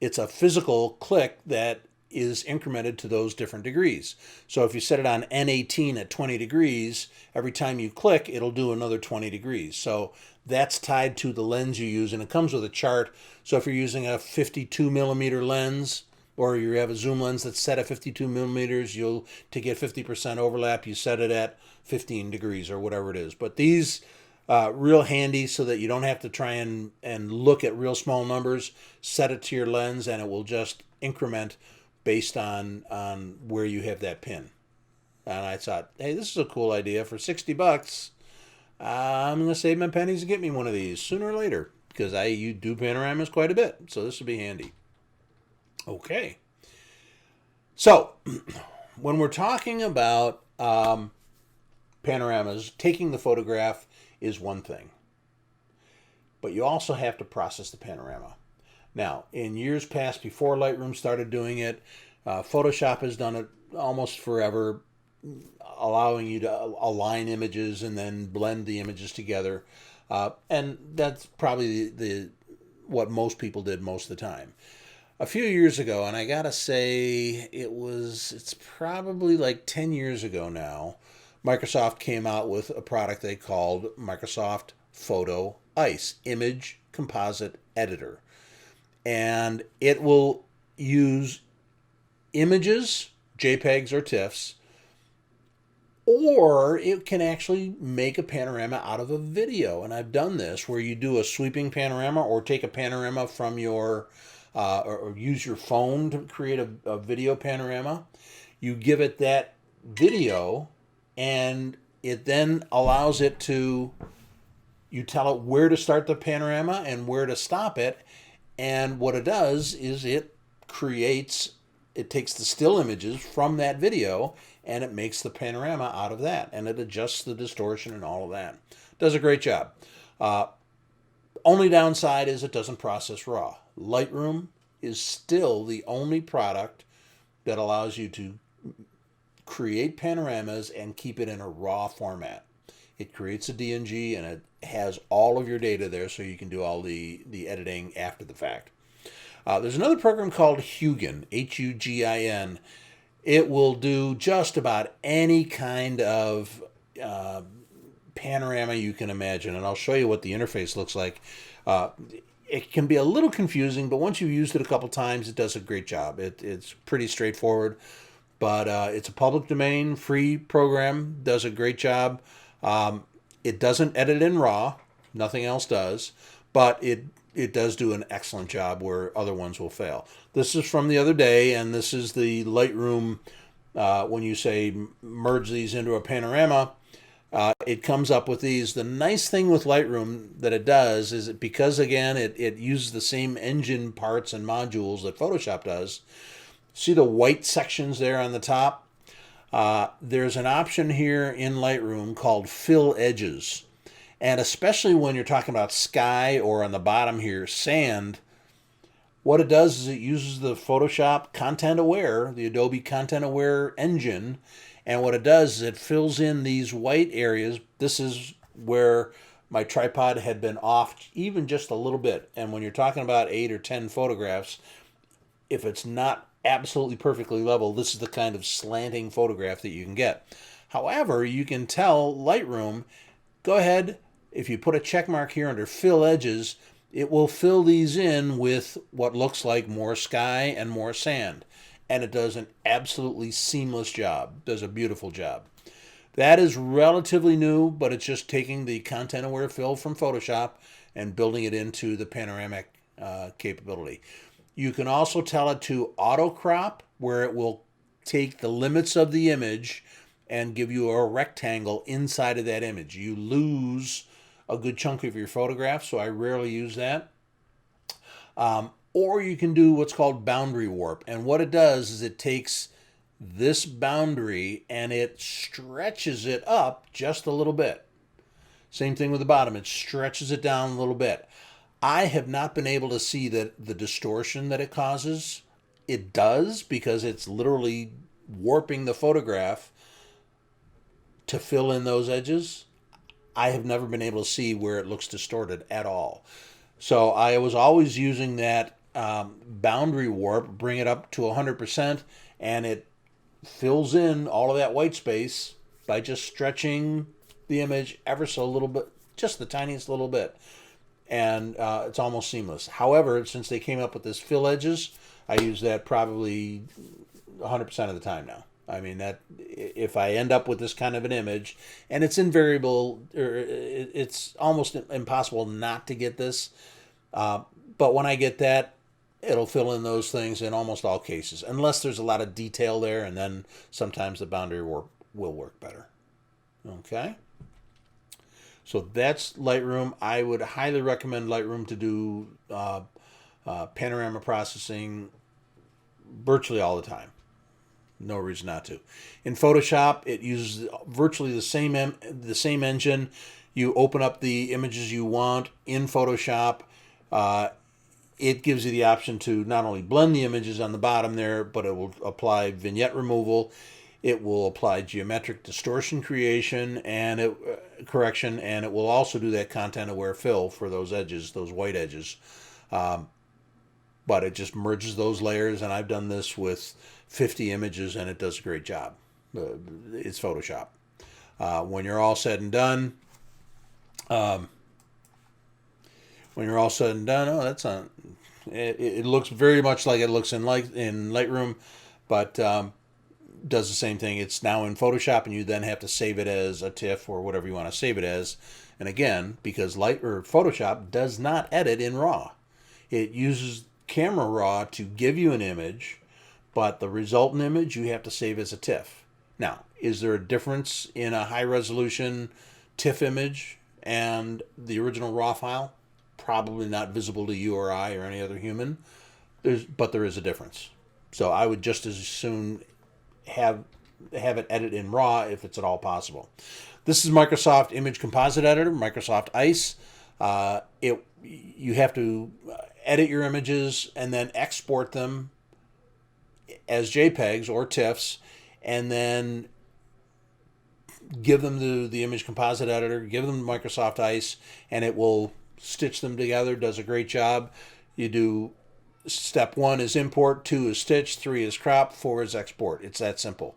It's a physical click that is incremented to those different degrees. So if you set it on N18 at 20 degrees, every time you click, it'll do another 20 degrees. So that's tied to the lens you use, and it comes with a chart. So if you're using a 52 millimeter lens, or you have a zoom lens that's set at 52 millimeters, to get 50% overlap, you set it at 15 degrees or whatever it is. But these real handy so that you don't have to try and look at real small numbers. Set it to your lens, and it will just increment based on where you have that pin. And I thought, hey, this is a cool idea. For $60, I'm going to save my pennies and get me one of these sooner or later, because you do panoramas quite a bit. So this will be handy. Okay. So when we're talking about panoramas, taking the photograph is one thing, but you also have to process the panorama. Now, in years past, before Lightroom started doing it, Photoshop has done it almost forever, allowing you to align images and then blend the images together. And that's probably what most people did most of the time. A few years ago, and I gotta say, it's probably like 10 years ago now, Microsoft came out with a product they called Microsoft Photo Ice, Image Composite Editor. And it will use images, JPEGs or TIFFs, or it can actually make a panorama out of a video. And I've done this where you do a sweeping panorama, or take a panorama from your, or use your phone to create a video panorama. You give it that video, and it then allows it to, you tell it where to start the panorama and where to stop it. And what it does is it takes the still images from that video, and it makes the panorama out of that, and it adjusts the distortion and all of that. Does a great job. Only downside is it doesn't process RAW. Lightroom is still the only product that allows you to create panoramas and keep it in a RAW format. It creates a DNG, and it has all of your data there, so you can do all the editing after the fact. There's another program called Hugin, Hugin. It will do just about any kind of panorama you can imagine, and I'll show you what the interface looks like. It can be a little confusing, but once you've used it a couple times, it does a great job. It's pretty straightforward, but it's a public domain, free program, does a great job. It doesn't edit in RAW, nothing else does, but it does do an excellent job where other ones will fail. This is from the other day, and this is the Lightroom, when you say merge these into a panorama, It comes up with these. The nice thing with Lightroom that it does is that because, again, it uses the same engine parts and modules that Photoshop does. See the white sections there on the top? There's an option here in Lightroom called Fill Edges. And especially when you're talking about sky or on the bottom here, sand, what it does is it uses the Photoshop Content Aware, the Adobe Content Aware engine, and what it does is it fills in these white areas. This is where my tripod had been off even just a little bit. And when you're talking about 8 or 10 photographs, if it's not absolutely perfectly level, this is the kind of slanting photograph that you can get. However, you can tell Lightroom, go ahead, if you put a check mark here under Fill Edges, it will fill these in with what looks like more sky and more sand. And it does an absolutely seamless job, does a beautiful job. That is relatively new, but it's just taking the content aware fill from Photoshop and building it into the panoramic capability. You can also tell it to auto crop, where it will take the limits of the image and give you a rectangle inside of that image. You lose a good chunk of your photograph, so I rarely use that. Or you can do what's called boundary warp. And what it does is it takes this boundary and it stretches it up just a little bit. Same thing with the bottom. It stretches it down a little bit. I have not been able to see that the distortion that it causes. It does, because it's literally warping the photograph to fill in those edges. I have never been able to see where it looks distorted at all. So I was always using that boundary warp, bring it up to 100%, and it fills in all of that white space by just stretching the image ever so little bit, just the tiniest little bit. And it's almost seamless. However, since they came up with this fill edges, I use that probably 100% of the time now. I mean, that if I end up with this kind of an image, and it's invariable, or it's almost impossible not to get this, but when I get that, it'll fill in those things in almost all cases, unless there's a lot of detail there, and then sometimes the boundary work will work better. Okay? So that's Lightroom. I would highly recommend Lightroom to do panorama processing virtually all the time. No reason not to. In Photoshop, it uses virtually the same engine. You open up the images you want in Photoshop. It gives you the option to not only blend the images on the bottom there, but it will apply vignette removal. It will apply geometric distortion creation and correction, and it will also do that content aware fill for those edges, those white edges. But it just merges those layers, and I've done this with 50 images, and it does a great job. It's Photoshop. When you're all said and done, oh, that's on. It looks very much like it looks in Lightroom, but does the same thing. It's now in Photoshop, and you then have to save it as a TIFF or whatever you want to save it as. And again, because Photoshop does not edit in RAW, it uses Camera Raw to give you an image, but the resultant image you have to save as a TIFF. Now, is there a difference in a high resolution TIFF image and the original RAW file? Probably not visible to you or I or any other human, but there is a difference. So I would just as soon have it edit in RAW if it's at all possible. This is Microsoft Image Composite Editor, Microsoft ICE. You have to edit your images and then export them as JPEGs or TIFFs, and then give them to the Image Composite Editor, give them Microsoft ICE, and it will stitch them together. Does a great job. You do step 1 is import, 2 is stitch, 3 is crop, 4 is export. It's that simple.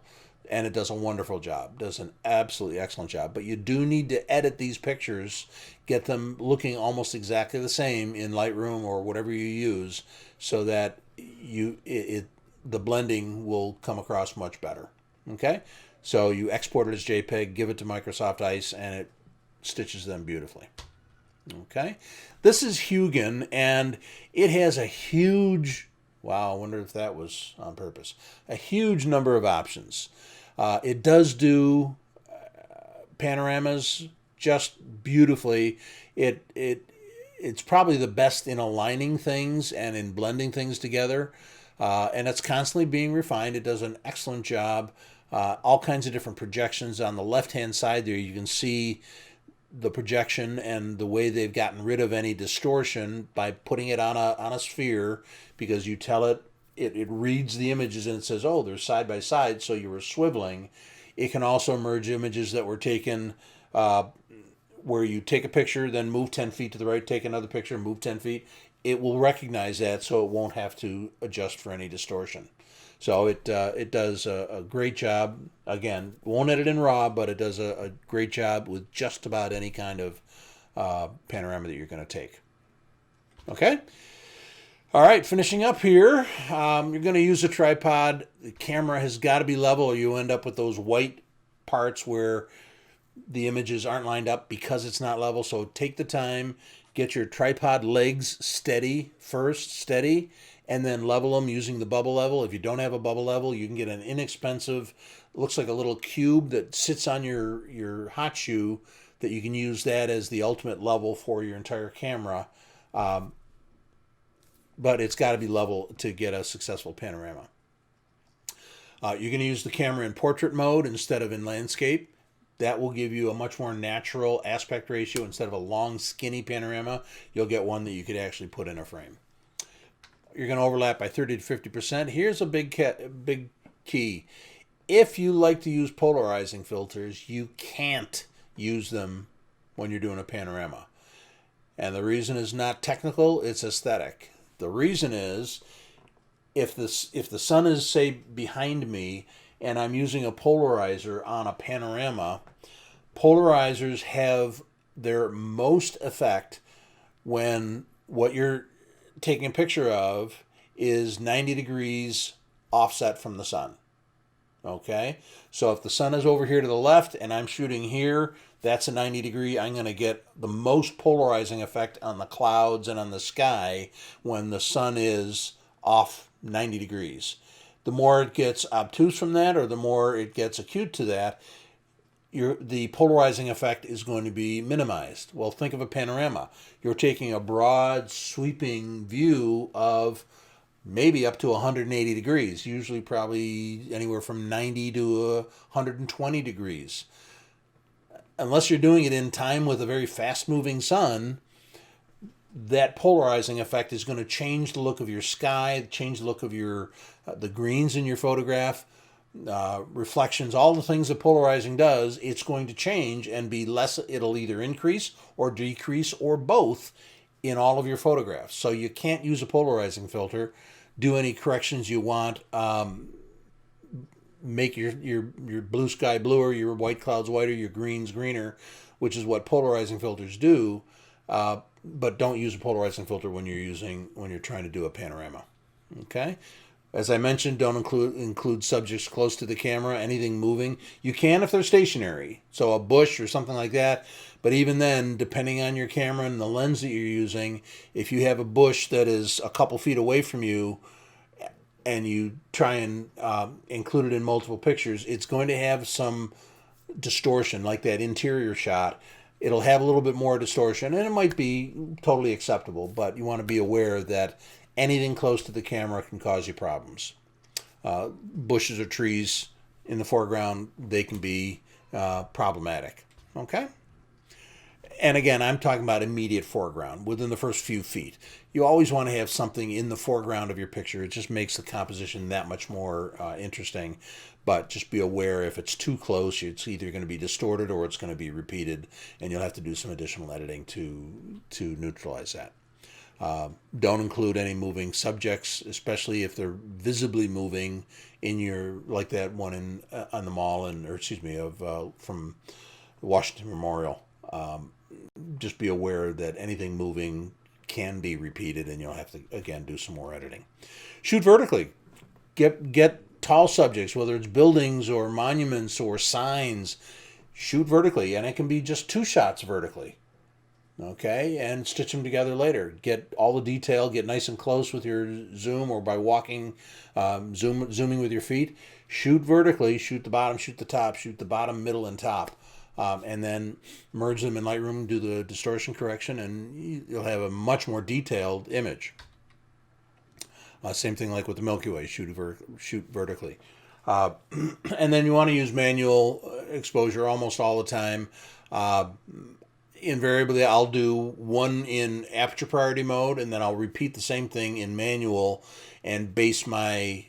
And it does a wonderful job. Does an absolutely excellent job. But you do need to edit these pictures, get them looking almost exactly the same in Lightroom or whatever you use, so that the blending will come across much better. Okay? So you export it as JPEG, give it to Microsoft ICE, and it stitches them beautifully. Okay? This is Hugin, and it has a huge, wow, I wonder if that was on purpose, a huge number of options. It does do panoramas just beautifully. It's probably the best in aligning things and in blending things together. And it's constantly being refined. It does an excellent job. All kinds of different projections. On the left-hand side there, you can see the projection and the way they've gotten rid of any distortion by putting it on a sphere, because you tell it reads the images and it says, oh, they're side by side, so you were swiveling. It can also merge images that were taken where you take a picture, then move 10 feet to the right, take another picture, move 10 feet. It will recognize that, so it won't have to adjust for any distortion. So it does a great job. Again, won't edit in RAW, but it does a great job with just about any kind of panorama that you're going to take. Okay? All right, finishing up here. You're going to use a tripod. The camera has got to be level, or you end up with those white parts where the images aren't lined up because it's not level. So take the time, get your tripod legs steady first, steady, and then level them using the bubble level. If you don't have a bubble level, you can get an inexpensive, looks like a little cube that sits on your hot shoe, that you can use that as the ultimate level for your entire camera. But it's got to be level to get a successful panorama. You're going to use the camera in portrait mode instead of in landscape. That will give you a much more natural aspect ratio. Instead of a long, skinny panorama, you'll get one that you could actually put in a frame. You're going to overlap by 30 to 50%. Here's a big key. If you like to use polarizing filters, you can't use them when you're doing a panorama. And the reason is not technical, it's aesthetic. The reason is, if the sun is, say, behind me and I'm using a polarizer on a panorama, polarizers have their most effect when what you're taking a picture of is 90 degrees offset from the sun. Okay? So if the sun is over here to the left and I'm shooting here, that's a 90 degree. I'm going to get the most polarizing effect on the clouds and on the sky when the sun is off 90 degrees. The more it gets obtuse from that, or the more it gets acute to that, the polarizing effect is going to be minimized. Well, think of a panorama. You're taking a broad, sweeping view of maybe up to 180 degrees, usually probably anywhere from 90 to 120 degrees. Unless you're doing it in time with a very fast-moving sun, that polarizing effect is going to change the look of your sky, change the look of the greens in your photograph, reflections, all the things that polarizing does. It's going to change and be less. It'll either increase or decrease or both in all of your photographs. So you can't use a polarizing filter, do any corrections you want, make your blue sky bluer, your white clouds whiter, your greens greener, which is what polarizing filters do. But don't use a polarizing filter when you're trying to do a panorama. Okay? As I mentioned, don't include subjects close to the camera, anything moving. You can if they're stationary, so a bush or something like that. But even then, depending on your camera and the lens that you're using, if you have a bush that is a couple feet away from you and you try and include it in multiple pictures, it's going to have some distortion, like that interior shot. It'll have a little bit more distortion, and it might be totally acceptable, but you want to be aware that anything close to the camera can cause you problems. Bushes or trees in the foreground, they can be problematic. Okay? And again, I'm talking about immediate foreground, within the first few feet. You always want to have something in the foreground of your picture. It just makes the composition that much more interesting. But just be aware, if it's too close, it's either going to be distorted or it's going to be repeated, and you'll have to do some additional editing to neutralize that. Don't include any moving subjects, especially if they're visibly moving in like that one on the mall, from Washington Memorial. Just be aware that anything moving can be repeated, and you'll have to, again, do some more editing. Shoot vertically. Get tall subjects, whether it's buildings or monuments or signs. Shoot vertically, and it can be just 2 shots vertically. Okay, and stitch them together later. Get all the detail, get nice and close with your zoom, or by walking, zooming with your feet. Shoot vertically, shoot the bottom, shoot the top, shoot the bottom, middle, and top. and then merge them in Lightroom, do the distortion correction, and you'll have a much more detailed image. Same thing like with the Milky Way, shoot vertically. And then you want to use manual exposure almost all the time. Invariably, I'll do one in aperture priority mode, and then I'll repeat the same thing in manual and base my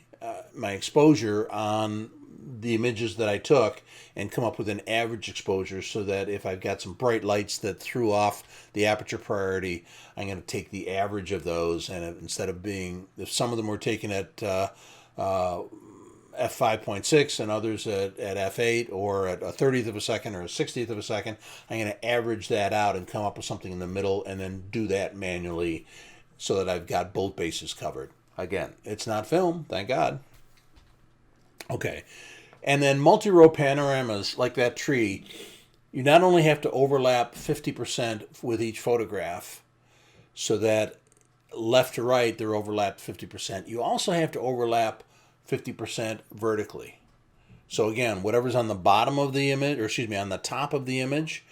my exposure on the images that I took and come up with an average exposure, so that if I've got some bright lights that threw off the aperture priority, I'm going to take the average of those, and instead of being, if some of them were taken at f5.6 and others at f8 or at a 30th of a second or a 60th of a second, I'm going to average that out and come up with something in the middle, and then do that manually so that I've got both bases covered. Again, it's not film, thank God. Okay. And then multi-row panoramas like that tree, you not only have to overlap 50% with each photograph so that left to right they're overlapped 50%, you also have to overlap 50% vertically. So again, whatever's on the bottom of the image, or excuse me, on the top of the image,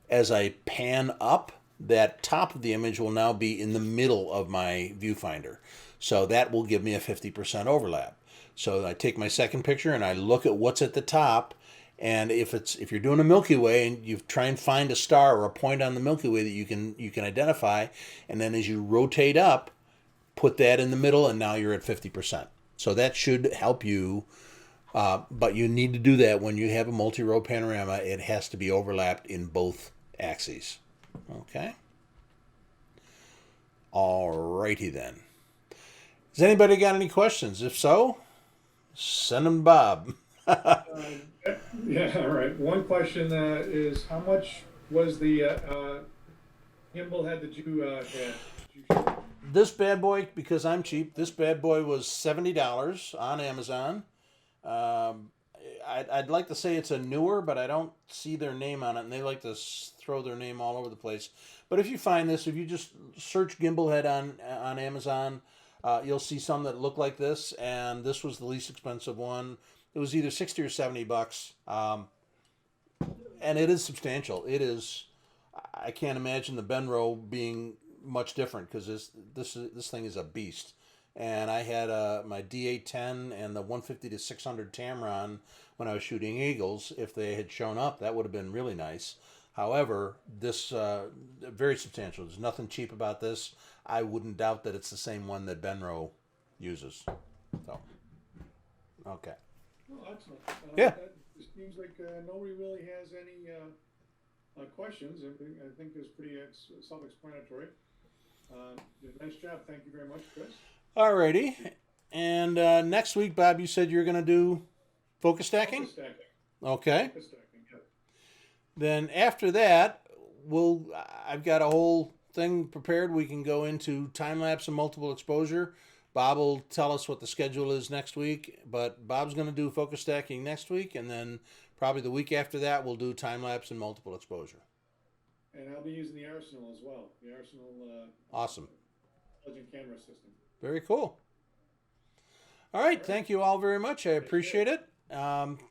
as I pan up, that top of the image will now be in the middle of my viewfinder. So that will give me a 50% overlap. So I take my second picture and I look at what's at the top, and if you're doing a Milky Way and you try and find a star or a point on the Milky Way that you can identify, and then as you rotate up, put that in the middle, and now you're at 50%. So that should help you, but you need to do that when you have a multi-row panorama. It has to be overlapped in both axes. Okay? Alrighty then. Has anybody got any questions? If so, send them to Bob. Yeah, all right. One question is, how much was the gimbal head that you had? Did you shoot? This bad boy, because I'm cheap, this bad boy was $70 on Amazon. I'd like to say it's a newer, but I don't see their name on it, and they like to throw their name all over the place. But if you find this, if you just search gimbal head on Amazon, you'll see some that look like this, and this was the least expensive one. It was either 60 or $70, and it is substantial. It is. I can't imagine the Benro being much different, because this thing is a beast. And I had my D810 and the 150 to 600 Tamron when I was shooting eagles. If they had shown up, that would have been really nice. However, this very substantial. There's nothing cheap about this. I wouldn't doubt that it's the same one that Benro uses. So, okay. Oh, excellent. Yeah. It seems like nobody really has any questions. I think it's pretty self-explanatory. Did a nice job. Thank you very much, Chris. Alrighty. And next week, Bob, you said you're going to do focus stacking? Focus stacking. Okay. Focus stacking, yeah. Then after that, I've got a whole thing prepared. We can go into time-lapse and multiple exposure. Bob will tell us what the schedule is next week, but Bob's going to do focus stacking next week, and then probably the week after that, we'll do time-lapse and multiple exposure. And I'll be using the Arsenal as well. The Arsenal Awesome. intelligent camera system. Very cool. All right. Thank you all very much. I appreciate it.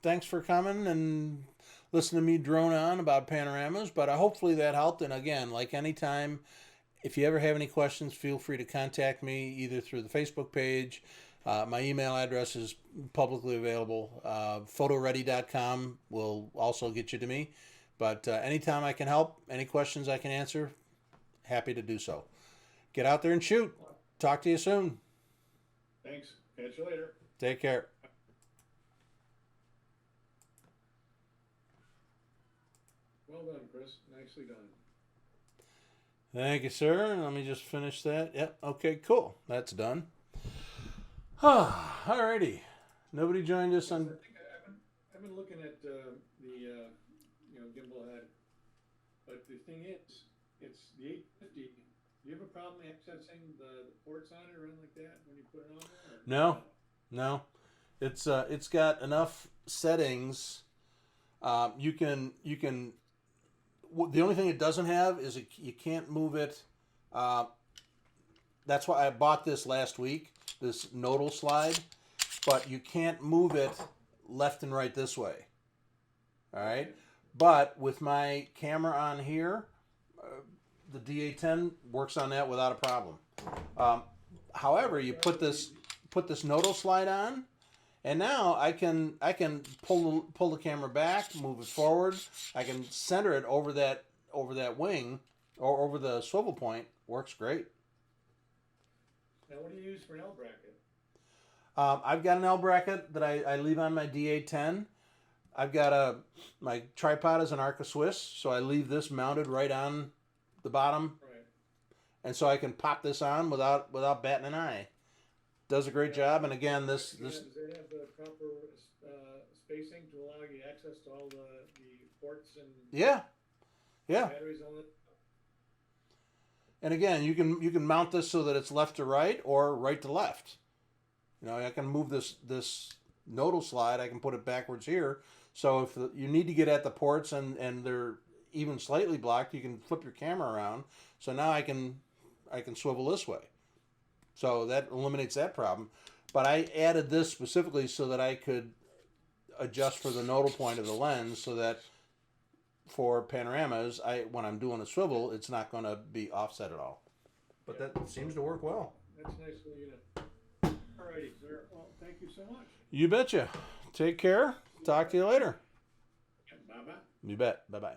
Thanks for coming and listening to me drone on about panoramas, but hopefully that helped. And again, like anytime, if you ever have any questions, feel free to contact me either through the Facebook page. My email address is publicly available. Photoready.com will also get you to me. But anytime I can help, any questions I can answer, happy to do so. Get out there and shoot. Talk to you soon. Thanks. Catch you later. Take care. Well done, Chris. Nicely done. Thank you, sir. Let me just finish that. Yep. Okay, cool. That's done. Alrighty. Nobody joined us on... I think I've been looking at the gimbal head, but the thing is, it's the 850. Do you have a problem accessing the ports on it or anything like that when you put it on there? No. It's got enough settings. You can. The only thing it doesn't have is you can't move it. That's why I bought this last week, this nodal slide, but you can't move it left and right this way. All right, But with my camera on here, the DA10 works on that without a problem. However, you put this nodal slide on, and now I can pull the camera back, move it forward. I can center it over that wing or over the swivel point. Works great. Now, what do you use for an L bracket? I've got an L bracket that I leave on my DA10. I've got my tripod is an Arca Swiss, so I leave this mounted right on the bottom, Right. and so I can pop this on without batting an eye. Does a great job, and again, this Does it have the proper spacing to allow you access to all the ports and yeah. batteries on it? And again, you can mount this so that it's left to right or right to left. You know, I can move this nodal slide. I can put it backwards here. So if you need to get at the ports and they're even slightly blocked, you can flip your camera around. So now I can swivel this way. So that eliminates that problem. But I added this specifically so that I could adjust for the nodal point of the lens, so that for panoramas, when I'm doing a swivel, it's not going to be offset at all. But that seems to work well. That's a nice little unit. All righty, sir. Well, thank you so much. You betcha. Take care. Talk to you later. Bye-bye. You bet. Bye-bye.